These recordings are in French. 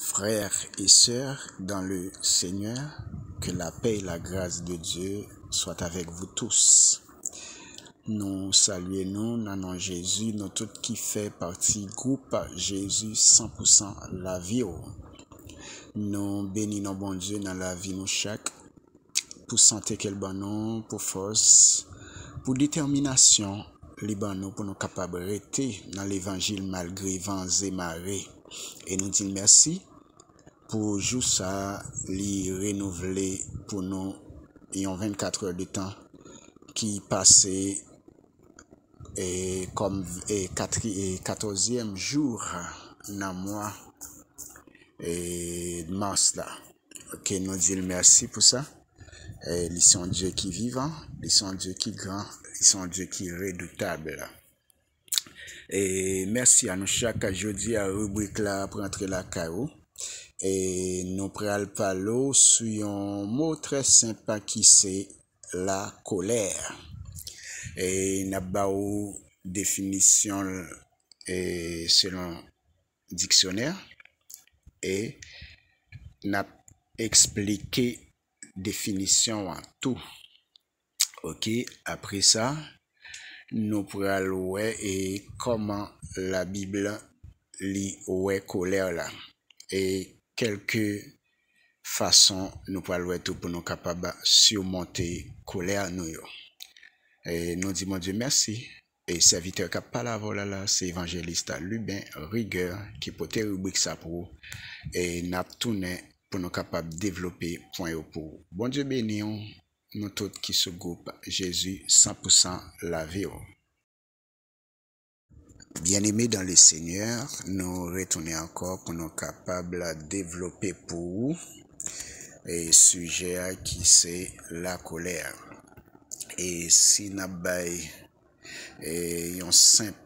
Frères et sœurs dans le Seigneur, que la paix et la grâce de Dieu soient avec vous tous. Nous saluons dans nom Jésus, nous tous qui fait partie groupe Jésus 100% la vie. Nous bénissons bon Dieu dans la vie nous chaque, pour santé qu'elle banon, pour force, pour détermination, les banon pour nous capables de rester dans l'évangile malgré vents et marées. Et nous disons merci pour jour ça, li renouveler pour nous, et en 24 heures de temps qui passait comme 14e jour dans mois de mars là. Ok, nous disons merci pour ça. Ils sont Dieu qui vivant, ils sont Dieu qui grand, ils sont Dieu qui redoutable là. Et merci à nous chaque jeudi à rubrique là pour entrer la caillou. Et nous prenons parler sur un mot très sympa qui c'est la colère. Et nous avons une définition selon dictionnaire et nous avons expliqué définition en tout. Ok, après ça, nous prenons voir et comment la Bible lit ouais colère là et quelques façons nous parlons tout pour nous capables de surmonter colère nous. Et nous disons Dieu merci. Et serviteur qui parle là, c'est évangéliste Lubin Rigueur qui peut rubrique ça pour et n'a tourné pour nous capables de développer point pour. Bon Dieu béni nous tous qui se groupe Jésus 100% la vie. Bien-aimés dans le Seigneur, nous retournons encore pour nous capables de développer pour vous et sujet qui c'est la colère. Et si nous avons une simple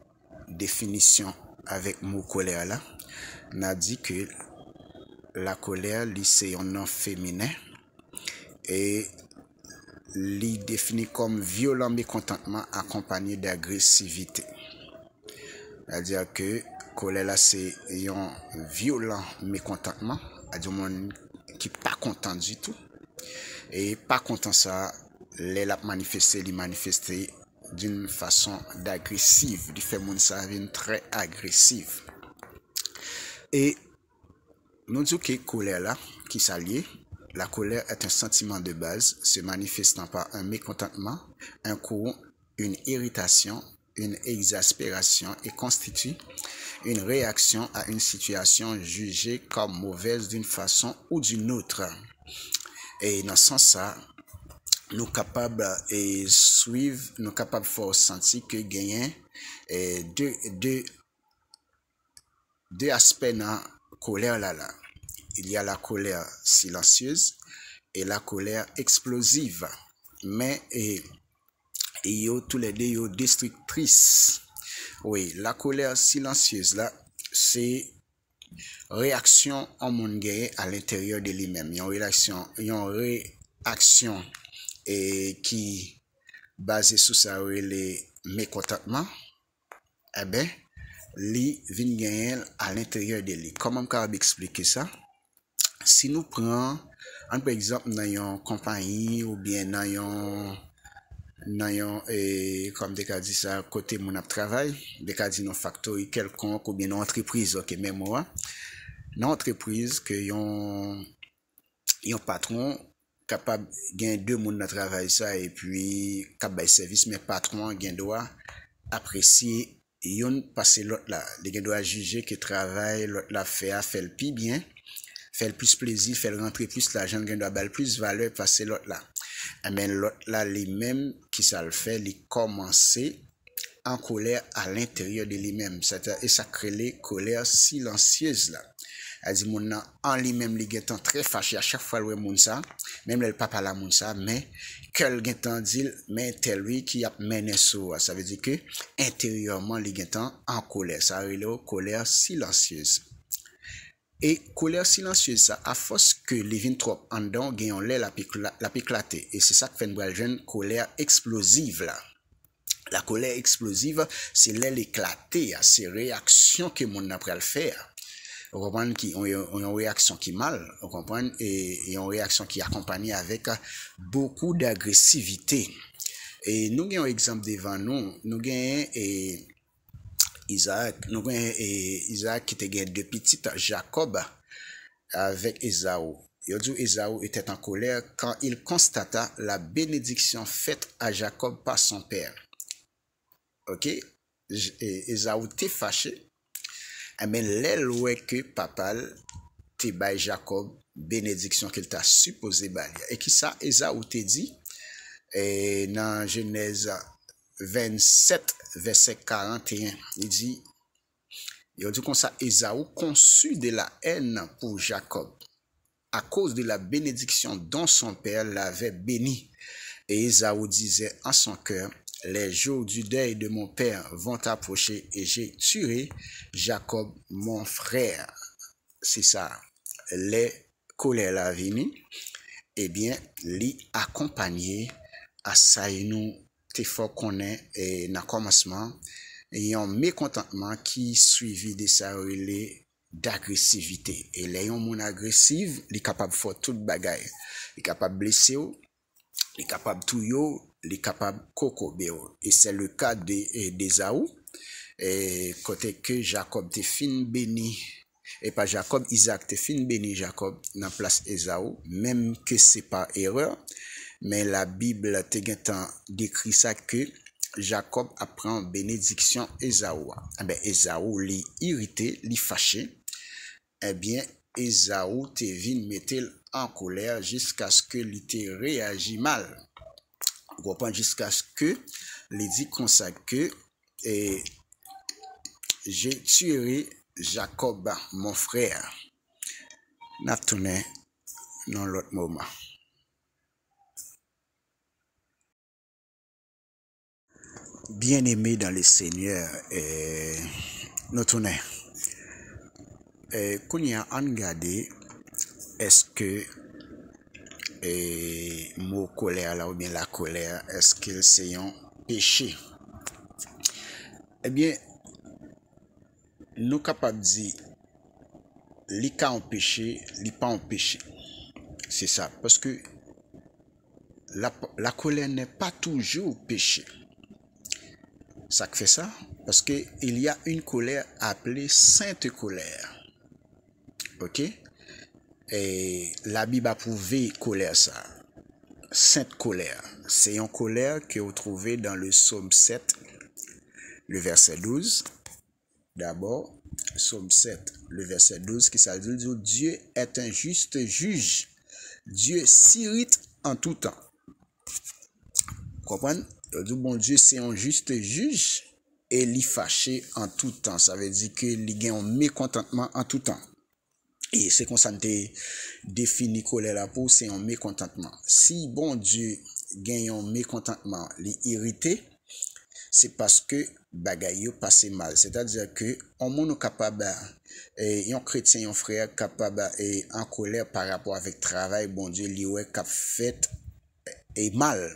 définition avec mot colère là, nous avons dit que la colère c'est un nom féminin et li définit comme violent mécontentement accompagné d'agressivité. C'est-à-dire que colère là c'est un violent mécontentement, c'est-à-dire monde qui pas content du tout et pas content ça les l'a manifester d'une façon d'agressive, du fait monde ça vient très agressive. Et nous disons que colère là qui s'allie, la colère est un sentiment de base se manifestant par un mécontentement, un courroux, une irritation, une exaspération et constitue une réaction à une situation jugée comme mauvaise d'une façon ou d'une autre. Et dans ce sens-là, nous capables et suivre, nous capables de sentir que gagnent deux aspects dans la colère là. Il y a la colère silencieuse et la colère explosive. Mais tous les deux destructrices. Oui, la colère silencieuse là, c'est réaction en monde gagne à l'intérieur de lui-même. Il y a une réaction qui basée sur ça les mécontentements. Eh ben, li vient gagner à l'intérieur de lui. Comment on peut expliquer ça? Si nous prenons, par exemple, dans une compagnie ou bien dans comme des cas dit ça, côté mon travail, des cas dit non factory quelconque ou bien une entreprise, ok, même moi, dans entreprise que yon patron capable gain deux monde dans travail ça et puis capable service mais patron gain droit apprécier yon passer l'autre là, les gain doit juger que travail l'autre là fait le plus bien, fait le plus plaisir, fait rentrer plus l'argent, gain doit balle plus valeur passer l'autre là. Mais l'autre là lui-même qui ça le fait, il commencer en colère à l'intérieur de lui-même, et ça crée les colères silencieuses là. Elle dit mon en lui-même il est très fâché à chaque fois le moun ça, même le papa la moun ça, mais quel gain dit mais tel lui qui a mené ça veut dire que intérieurement il est en colère, ça relève colère silencieuse. Et colère silencieuse ça à force que les vins trop en dedans gagnent la éclater et c'est ça que fait une jeune colère explosive là. La colère explosive c'est l'éclater, c'est réaction que mon après le faire. vous comprenez, qui ont une réaction qui mal, vous comprenez, et une réaction qui est accompagnée avec beaucoup d'agressivité. Et nous avons un exemple devant nous, nous avons Isaac, Isaac qui était deux petites, Jacob avec Ésaü. Ésaü était en colère quand il constata la bénédiction faite à Jacob par son père. Ok? Ésaü était fâché. Mais l'elle que papa te bail Jacob bénédiction qu'il t'a supposé bailler. Et qui ça, Ésaü te dit, dans Genèse 27, verset 41, il dit comme ça, Ésaü conçut de la haine pour Jacob à cause de la bénédiction dont son père l'avait béni. Et Ésaü disait en son cœur, les jours du deuil de mon père vont approcher et j'ai tué Jacob, mon frère. C'est ça. Les colères la vini, eh bien, li accompagné à ça, nous, t'es fort qu'on est, et dans le commencement, et un mécontentement qui suivi de ça, d'agressivité. Et les gens agressifs, ils sont capables de faire toute bagaille. Ils sont capables de blesser, ils sont capables de tout, ils sont capables de coco. Et c'est le cas d'Ésaü. Et côté que Jacob te fin béni, et pas Jacob, Isaac te fin béni Jacob dans place Ésaü, même que c'est pas erreur, mais la Bible te décrit ça que Jacob apprend bénédiction Ésaü. Eh bien, Ésaü li irrité, li fâché. Eh bien, Ésaü te vin mettre en colère jusqu'à ce que il te réagit mal. Vous comprenez, jusqu'à ce que il dit comme ça que j'ai tué Jacob, mon frère. N'a tourné dans l'autre moment. Bien-aimé dans le Seigneur, nous tournons. Quand il y a un gardé, est-ce que mot colère là ou bien la colère, est-ce que c'est un péché? Eh bien, nous capables de dire, li ka en péché, li pas en péché. C'est ça, parce que la colère n'est pas toujours péché. Ça fait ça, parce que il y a une colère appelée sainte colère. Ok? Et la Bible a prouvé colère ça. Sainte colère. C'est une colère que vous trouvez dans le psaume 7, le verset 12. D'abord, psaume 7, le verset 12, qui s'appelle Dieu est un juste juge. Dieu s'irrite en tout temps. Vous comprenez? Bon Dieu, c'est un juste juge et il est fâché en tout temps. Ça veut dire qu'il y a un mécontentement en tout temps. Et c'est comme ça que défini colère là pour, c'est un mécontentement. Si bon Dieu gagne un mécontentement, il est irrité, c'est parce que bagaille passe mal. C'est-à-dire que on monde capable un chrétien, un frère capable et en colère par rapport avec travail, bon Dieu lui ouais cap fait et mal.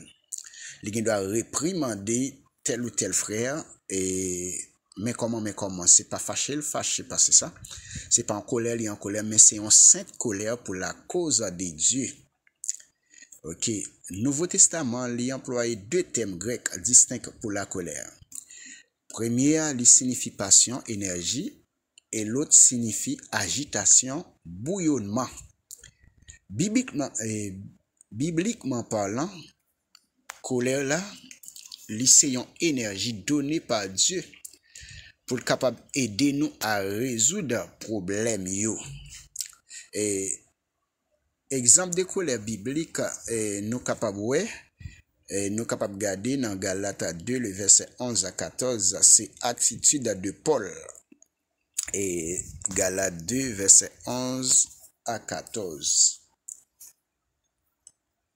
Il doit réprimander tel ou tel frère et mais comment c'est pas fâché pas c'est ça, c'est pas en colère, il est en colère, mais c'est en sainte colère pour la cause de Dieu. Ok, Nouveau Testament il emploie deux termes grecs distincts pour la colère. Première, il signifie passion, énergie, et l'autre signifie agitation, bouillonnement. Bibliquement parlant, colère là, c'est une énergie donnée par Dieu pour capable aider nous à résoudre problème yo. Et exemple de colère biblique, nous capable nous capable garder dans Galates 2 le verset 11 à 14, c'est attitude de Paul. Et Galates 2 verset 11 à 14.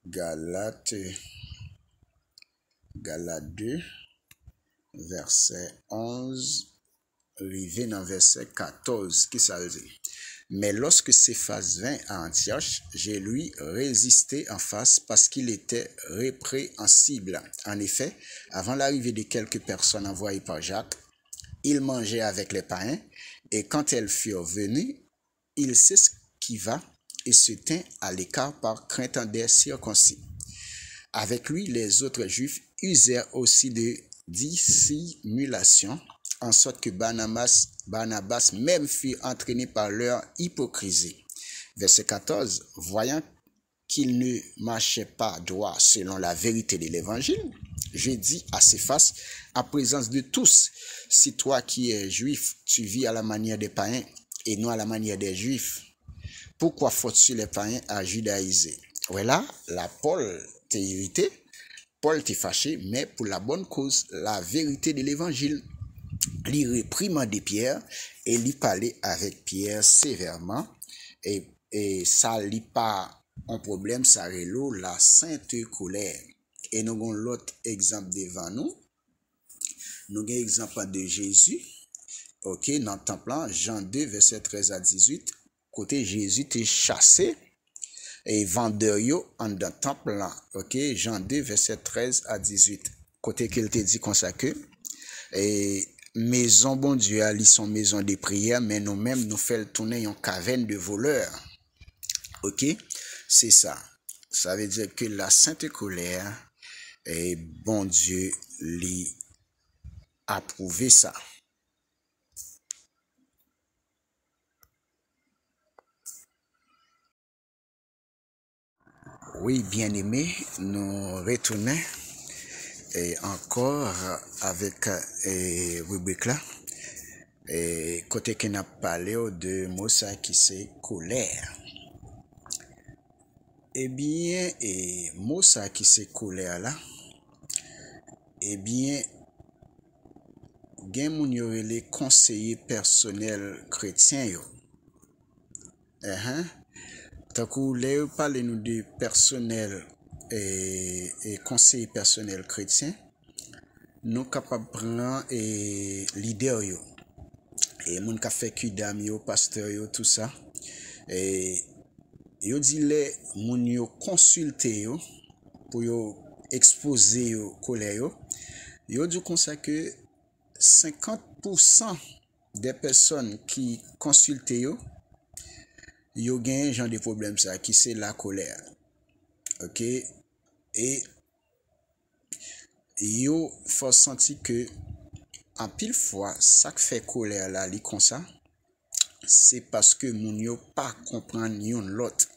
Galates 2 verset 11 arrivé dans verset 14 qui ça dit. Mais lorsque Céphas vint à Antioche, j'ai lui résisté en face parce qu'il était répréhensible. En effet, avant l'arrivée de quelques personnes envoyées par Jacques, il mangeait avec les païens et quand elles furent venues, il s'esquiva et se tint à l'écart par crainte des circoncis. Avec lui, les autres Juifs usèrent aussi de dissimulation, en sorte que Barnabas même fut entraîné par leur hypocrisie. Verset 14, voyant qu'il ne marchait pas droit selon la vérité de l'évangile, je dis à Céphas, en présence de tous, si toi qui es juif, tu vis à la manière des païens et non à la manière des juifs, pourquoi forces-tu les païens à judaïser? Voilà, la Paul t'est irrité, Paul t'est fâché, mais pour la bonne cause, la vérité de l'évangile. Il réprimandait Pierre et il parlait avec Pierre sévèrement et ça n'est pas un problème, ça relo la sainte colère. Et nous avons l'autre exemple devant nous. Nous avons l'exemple de Jésus. Ok, dans le temple, Jean 2, verset 13 à 18. Côté Jésus était chassé et vendeur yo en dans le temple là. Ok, Jean 2, verset 13 à 18. Côté qu'il te dit comme ça que et maison bon Dieu ali son maison de prière, mais nous-mêmes nous faisons tourner une caverne de voleurs. Ok, c'est ça. Ça veut dire que la sainte colère et bon Dieu lui approuvé ça. Oui, bien aimé, nous retournons et encore avec rubrique là. Et côté qu'on a parlé de mots ça qui c'est colère. Eh bien, et mot ça qui c'est colère là. Eh bien, gen moun yo les conseillers personnels chrétiens yo. Tant que les parle nous de personnel et conseiller personnel chrétien, nous capable prendre et leader yo. Et moun ka fait kudam yo, pasteur yo, tout ça. Et yo dit les moun yo consulter yo pour yo exposer yo colère yo. Yo dit comme ça que 50% des personnes qui consultent yo gagnent genre de problème ça qui c'est la colère. OK, et yo faut sentir que en pile fois ça qui fait colère là li comme ça c'est parce que moun yo pas comprendre yon l'autre.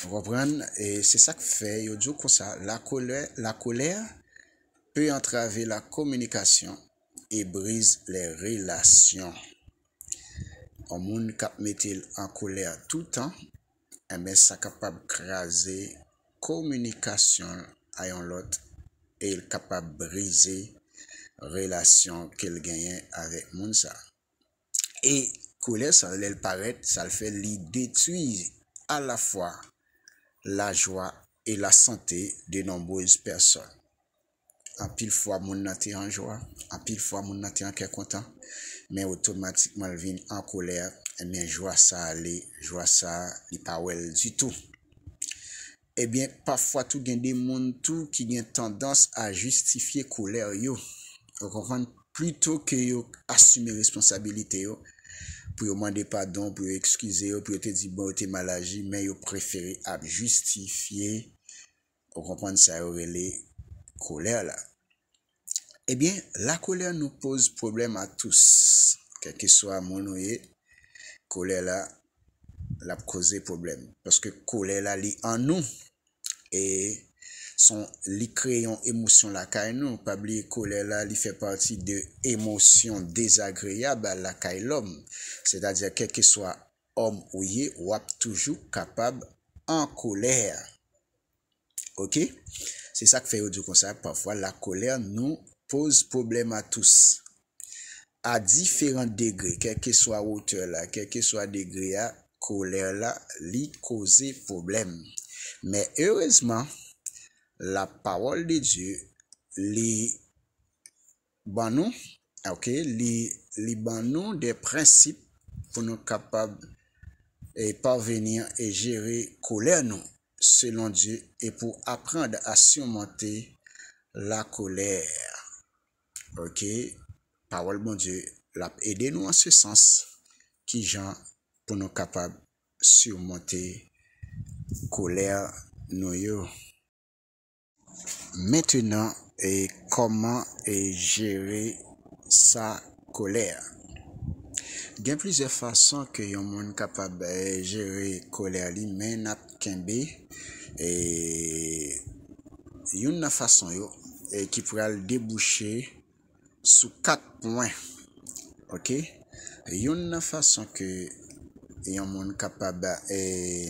Vous comprenez? Et c'est ça qui fait yo dit comme ça la colère peut entraver la communication et brise les relations. Un monde qui met en colère tout le temps, mais ça capable craser communication à l'autre et il capable briser relation qu'il gagne avec monde ça. Et colère ça elle paraît ça le fait lui détruire à la fois la joie et la santé de nombreuses personnes. En pile fois moun nan te en joie, en pile fois moun nan te en content, mais automatiquement vient en colère, et bien joie ça li pas well du tout. Eh bien parfois tout gen des moun tout qui gen tendance à justifier colère yo. Vous comprenez, plutôt que yo assumer responsabilité yo pour demander pardon, pour excuser yo, pour te dire bon t'es mal agi, mais yo préféré à justifier. Vous comprenez ça relé colère là. Eh bien, la colère nous pose problème à tous. Quel que soit mon oeil, colère là, la cause problème. Parce que colère là, li en nous. Et li créons émotion la caille nous. Pas oublier colère là, li fait partie de émotions désagréables à la caille l'homme. C'est-à-dire, quel que soit homme ou yé, ou toujours capable en colère. Ok? C'est ça que fait du comme ça. Parfois, la colère nous pose problème à tous. À différents degrés, quel que soit hauteur là, quel que soit degré à colère là, li cause problème. Mais heureusement, la parole de Dieu, li ban nous, ok, li ban nous des principes pour nous capables et parvenir et gérer colère nous selon Dieu et pour apprendre à surmonter la colère. Ok, parole bon Dieu l'a aidé nous en ce sens qui Jean pour nous capables de surmonter colère nous yo. Maintenant, comment gérer sa colère? Il y a plusieurs façons que yon moun capable de gérer colère li, mais n'a kembe et une façon yo qui pourrait déboucher sous 4 points. OK? Une façon que yon moun capable de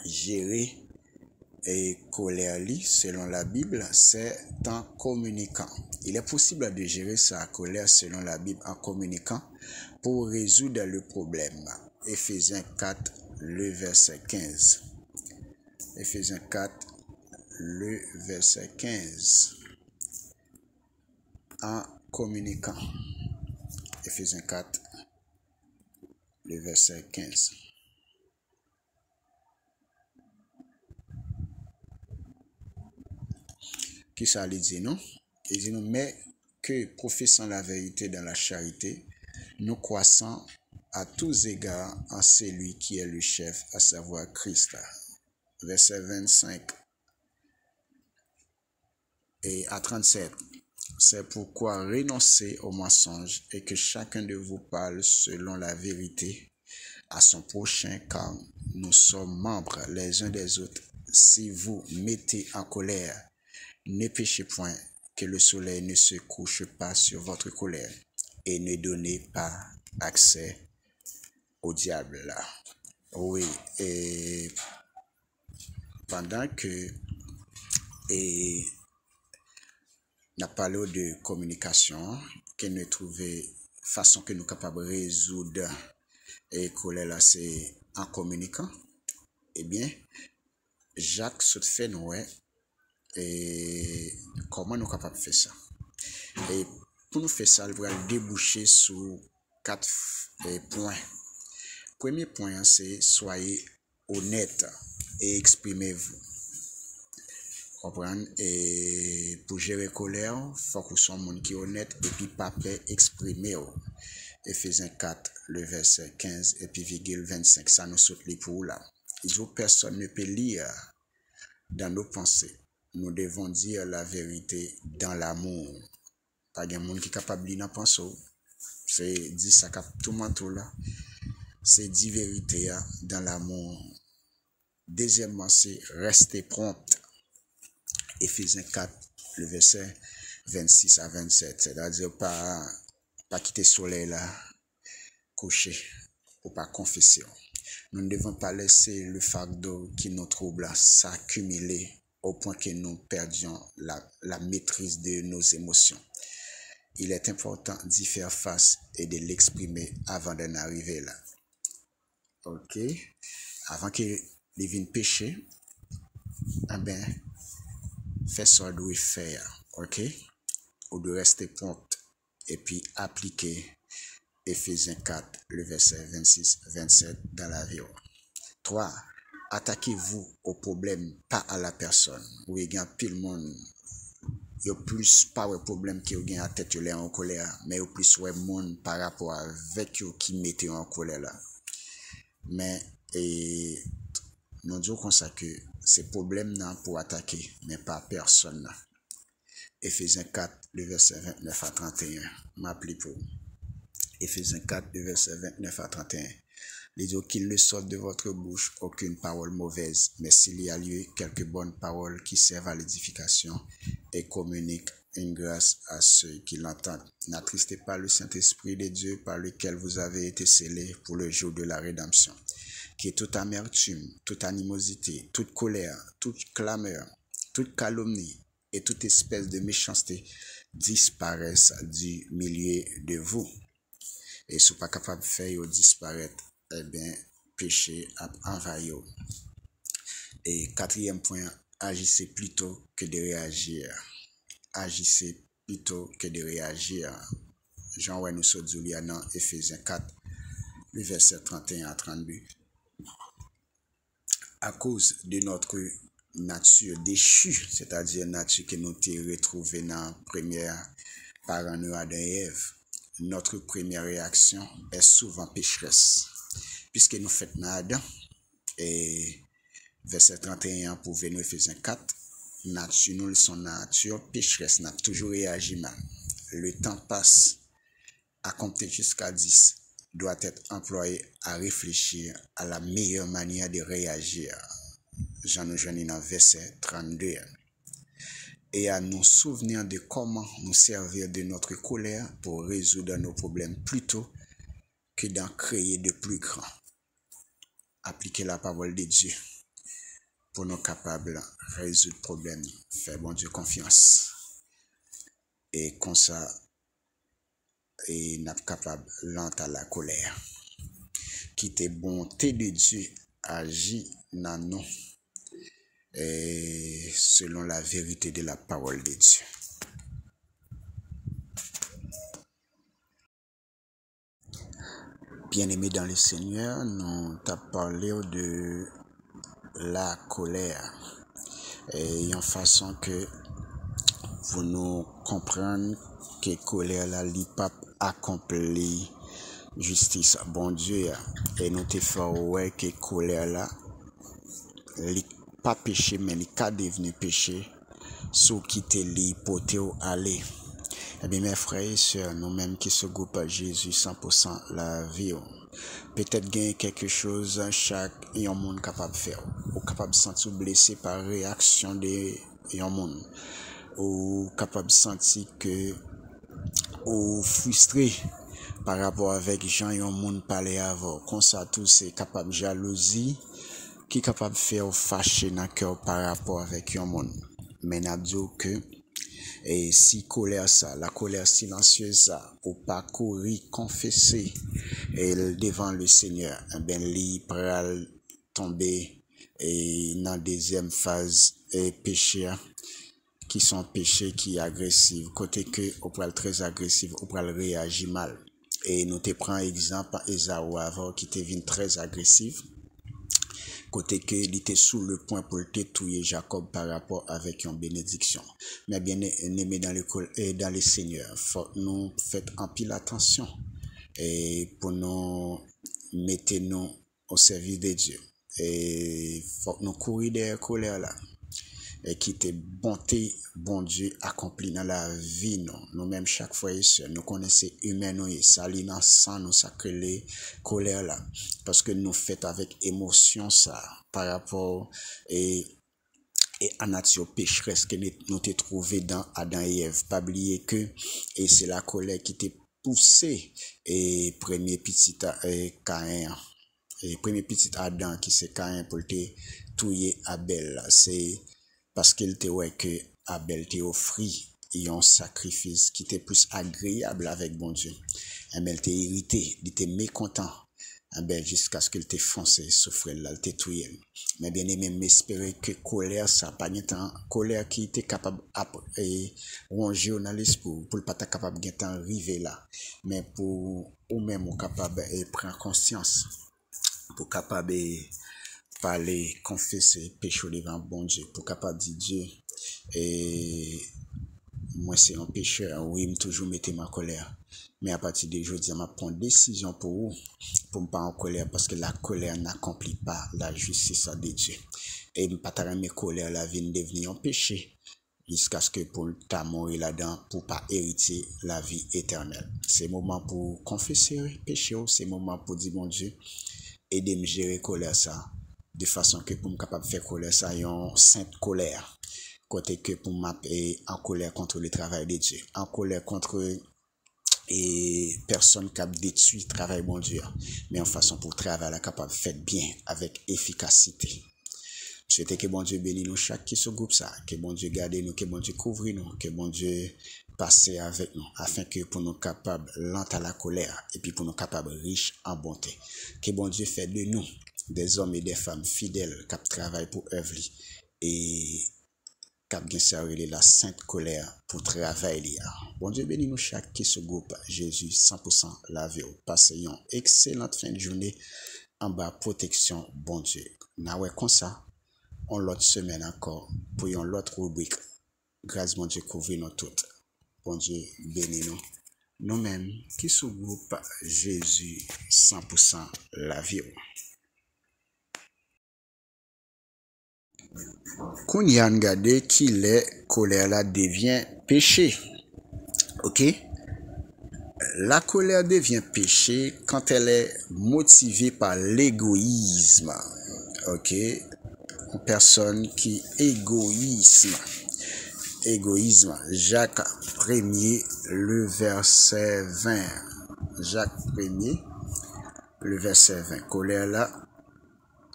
gérer colère li, selon la Bible, c'est en communiquant. Il est possible de gérer sa colère selon la Bible en communiquant pour résoudre le problème. Éphésiens 4, le verset 15. Éphésiens 4, le verset 15. En communiquant. Éphésiens 4, le verset 15. Qui ça lui dit, non? Il dit, nous, mais que professant la vérité dans la charité, nous croissons à tous égards en celui qui est le chef, à savoir Christ. Verset 25 et à 37. C'est pourquoi renoncez au mensonge et que chacun de vous parle selon la vérité à son prochain, car nous sommes membres les uns des autres. Si vous mettez en colère, ne péchez point, que le soleil ne se couche pas sur votre colère, et ne donnez pas accès au diable. Oui, et pendant que on a parlé de communication, que nous trouvons façon que nous sommes capables de résoudre et colère là, c'est en communiquant. Eh bien, Jacques se fait nous et comment nous sommes capables de faire ça. Et pour nous faire ça, il va déboucher sur 4 points. Premier point, c'est soyez honnête et exprimez-vous. Comprendre? Et pour gérer colère, il faut que vous soyez un monde qui est honnête et puis pas peur exprimer. Éphésiens 4, le verset 15 et puis virgule 25, ça nous saute les pour là. Il dit personne ne peut lire dans nos pensées. Nous devons dire la vérité dans l'amour. Pas de monde qui est capable de lire dans pensée. C'est dit ça tout le monde là. C'est dit vérité dans l'amour. Deuxièmement, c'est rester prompt. Éphésiens 4, le verset 26 à 27. C'est-à-dire pas quitter le soleil là, coucher, ou pas confesser. Nous ne devons pas laisser le fardeau qui nous trouble s'accumuler au point que nous perdions la maîtrise de nos émotions. Il est important d'y faire face et de l'exprimer avant d'en arriver là. OK? Avant qu'il vienne pécher, eh bien, fais ça de faire. OK? Ou de rester prompt et puis appliquer Éphésiens 4, le verset 26-27 dans la vie. 3. Attaquez-vous au problème, pas à la personne. Oui, il y a pile monde. Il y a plus pas de problème qui y a à tête en colère, mais il y a plus de monde par rapport avec eux qui mettent en colère là. Mais nous disons comme ça que ces problèmes non pour attaquer, mais pas personne. Éphésiens 4, le verset 29 à 31. M'appelez pour. Éphésiens 4, le verset 29 à 31. Il dit qu'il ne sorte de votre bouche aucune parole mauvaise, mais s'il y a lieu, quelques bonnes paroles qui servent à l'édification et communiquent une grâce à ceux qui l'entendent. N'attristez pas le Saint-Esprit de Dieu par lequel vous avez été scellés pour le jour de la rédemption, qui est toute amertume, toute animosité, toute colère, toute clameur, toute calomnie et toute espèce de méchanceté disparaissent du milieu de vous. Et si vous n'êtes pas capable de faire disparaître, eh bien, péché envahit. Et 4e point, agissez plutôt que de réagir. Agissez plutôt que de réagir. Jean nous sommes dans Éphésiens 4, le verset 31 à 32. À cause de notre nature déchue, c'est-à-dire nature que nous avons retrouvée dans la première parents Adam et Ève, notre première réaction est souvent pécheresse. puisque nous faisons Adam, et verset 31 pour venir Ephésiens 4, nature, nous, son nature, pécheresse, n'a toujours réagi mal. Le temps passe à compter jusqu'à 10, doit être employé à réfléchir à la meilleure manière de réagir. Jean nous joignit dans verset 32. Et à nous souvenir de comment nous servir de notre colère pour résoudre nos problèmes plutôt que d'en créer de plus grands. Appliquer la parole de Dieu pour nous capables de résoudre le problème. Faire bon Dieu confiance. Et comme ça, et nous sommes capables lent à la colère. Quitter bonté de Dieu agit dans nous et selon la vérité de la parole de Dieu. Bien-aimés dans le Seigneur, nous t'avons parlé de la colère et en façon que vous nous compreniez que colère là li pas accompli justice bon Dieu et nous te fait ouais que colère là li pas péché mais li ka devenu péché sous quitter li poté ou aller. Eh bien, mes frères et sœurs, nous-mêmes qui se groupent à Jésus 100% la vie, peut-être gagner quelque chose chaque yon monde capable de faire, ou capable de sentir blessé par réaction de yon monde, ou capable de sentir que, ou frustré par rapport avec gens yon monde parler avant, comme ça tout c'est capable de jalousie, qui est capable de faire fâcher dans le cœur par rapport avec yon monde. Mais n'a dit que et si colère ça, la colère silencieuse ça, ou pas courir, confesser et devant le Seigneur, ben li pral tomber et dans deuxième phase et péché qui sont péchés qui agressifs, côté que ou pral très agressif, ou pral réagir mal. Et nous te prend exemple Esaü avant qui te vient très agressif. Côté que il était sous le point pour te tuer Jacob par rapport avec une bénédiction. Mais bien aimé dans le Seigneur, faut nous faire en pile attention et pour nous mettre nous au service de Dieu. Et faut nous courir derrière colère là. Et qui était bonté, bon Dieu, accompli dans la vie, nous-mêmes, chaque fois, nous connaissons humains, nous, ça, dans sang, nous, ça crée les colères, là. Parce que nous faisons avec émotion, ça, par rapport, et à nature pécheresse que nous t'ai trouvé dans Adam et Ève. Pas oublier que, et c'est la colère qui t'est poussé, et premier petit, Caïn, et premier petit Adam, qui c'est Caïn pour te tuer Abel, là, c'est, parce qu'il te ouais que Abel te offrit un sacrifice qui était plus agréable avec bon Dieu. Abel t'est irrité, il était mécontent. Abel jusqu'à ce qu'il t'ait foncé, souffrir là, il t'ait tué. Mais bien aimé, m'espérer que colère ça pas de temps, colère qui était capable et ronger journaliste pour pas être capable de temps arriver là, mais pour ou même capable et prendre conscience pour capable parler, confesser, pécher devant bon Dieu, pour capable dire Dieu, et moi c'est un pécheur, oui, me toujours mettre ma colère. Mais à partir de aujourd'hui, je prends une décision pour vous, pour ne pas en colère, parce que la colère n'accomplit pas la justice de Dieu. Et je ne pas mes colère, la vie devenir un péché, jusqu'à ce que pour ta mourir là-dedans, pour pas hériter la vie éternelle. C'est le moment pour confesser péché, c'est le moment pour dire bon Dieu, aider me gérer colère ça. De façon que pour me capable faire colère ça une sainte colère côté que pour m'appeler en colère contre le travail de Dieu, en colère contre et personne qui a détruit le travail bon Dieu, mais en façon pour travailler capable faire bien avec efficacité. Je souhaite que bon Dieu bénisse nous chaque qui se groupe ça, que bon Dieu garde nous, que bon Dieu couvre nous, que bon Dieu passe avec nous, afin que pour nous capables lent à la colère et puis pour nous capables riches en bonté. Que bon Dieu fait de nous des hommes et des femmes fidèles qui travaillent pour œuvre et qui servent la sainte colère pour travailler. Bon Dieu bénisse nous chaque qui se groupe Jésus 100% la vie. Passez une excellente fin de journée en bas protection bon Dieu. Na ouais comme ça, on l'autre semaine encore pour une autre rubrique. Grâce bon Dieu couvre nous toutes. Bon Dieu bénisse nous. nous-mêmes qui sous groupe Jésus 100% la vie. Qu'on y a regardé qu'il est colère là devient péché. OK? La colère devient péché quand elle est motivée par l'égoïsme. OK? Une personne qui égoïsme. Jacques 1er, le verset 20. Jacques 1er, le verset 20. Colère là,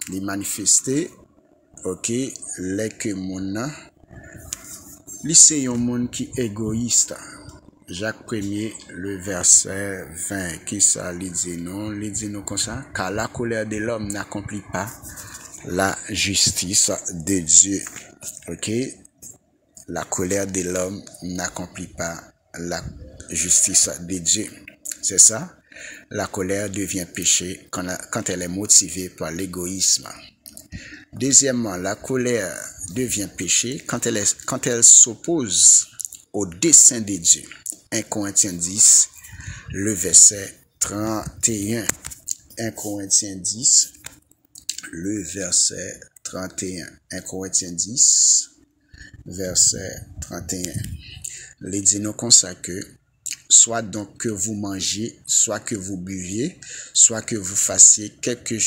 les manifesté. OK? Les que mon c'est un monde qui est égoïste. Jacques 1er, le verset 20, qui ça lui dit non comme ça, car la colère de l'homme n'accomplit pas la justice de Dieu. OK? La colère de l'homme n'accomplit pas la justice de Dieu. C'est ça? La colère devient péché quand elle est motivée par l'égoïsme. Deuxièmement, la colère devient péché quand elle s'oppose au dessein de Dieu. 1 Corinthiens 10, le verset 31. 1 Corinthiens 10, le verset 31. 1 Corinthiens 10, verset 31. Les dit nous comme ça que soit donc que vous mangiez, soit que vous buviez, soit que vous fassiez quelque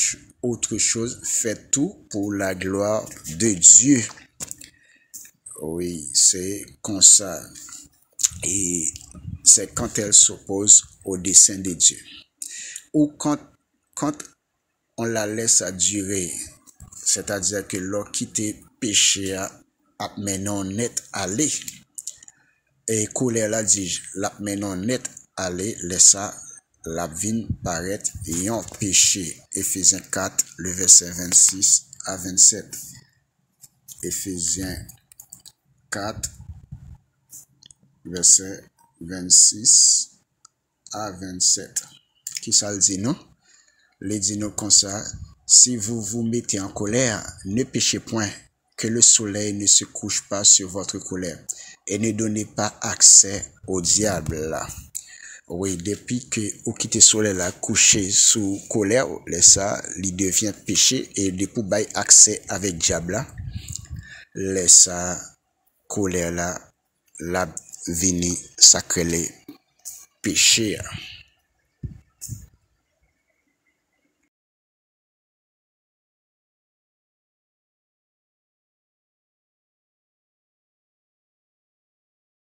autre chose, faites tout pour la gloire de Dieu. Oui, c'est comme ça. Et c'est quand elle s'oppose au dessein de Dieu. Ou quand on la laisse à durer, c'est-à-dire que l'on quitte péché à maintenant net aller. Et colère la dit, la maintenant net aller, laissa la vine paraître ayant péché. Éphésiens 4, le verset 26 à 27. Éphésiens 4, verset 26 à 27. Qui ça le dit, non? Le dit nous comme ça, si vous vous mettez en colère, ne péchez point, que le soleil ne se couche pas sur votre colère, et ne donnez pas accès au diable là. Oui, depuis que vous quittez le soleil là, couché sous colère, ça, il devient péché, et depuis bail accès avec diable là, ça, colère là, la vini sacré péché.